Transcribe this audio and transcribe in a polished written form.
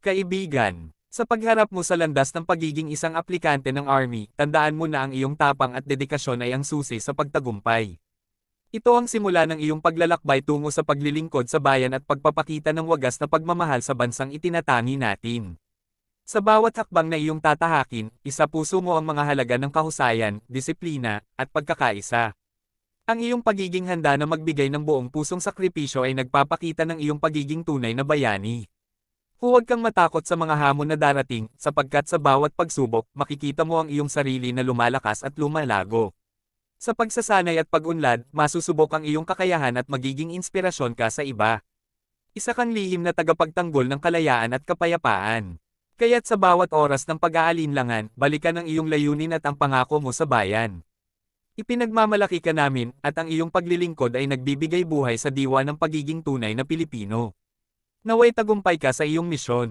Kaibigan, sa pagharap mo sa landas ng pagiging isang aplikante ng Army, tandaan mo na ang iyong tapang at dedikasyon ay ang susi sa pagtagumpay. Ito ang simula ng iyong paglalakbay tungo sa paglilingkod sa bayan at pagpapakita ng wagas na pagmamahal sa bansang itinatangi natin. Sa bawat hakbang na iyong tatahakin, isapuso mo ang mga halaga ng kahusayan, disiplina, at pagkakaisa. Ang iyong pagiging handa na magbigay ng buong pusong sakripisyo ay nagpapakita ng iyong pagiging tunay na bayani. Huwag kang matakot sa mga hamon na darating, sapagkat sa bawat pagsubok, makikita mo ang iyong sarili na lumalakas at lumalago. Sa pagsasanay at pag-unlad, masusubok ang iyong kakayahan at magiging inspirasyon ka sa iba. Isa kang lihim na tagapagtanggol ng kalayaan at kapayapaan. Kaya't sa bawat oras ng pag-aalinlangan, balikan ang iyong layunin at ang pangako mo sa bayan. Ipinagmamalaki ka namin, at ang iyong paglilingkod ay nagbibigay buhay sa diwa ng pagiging tunay na Pilipino. Naway tagumpay ka sa iyong misyon.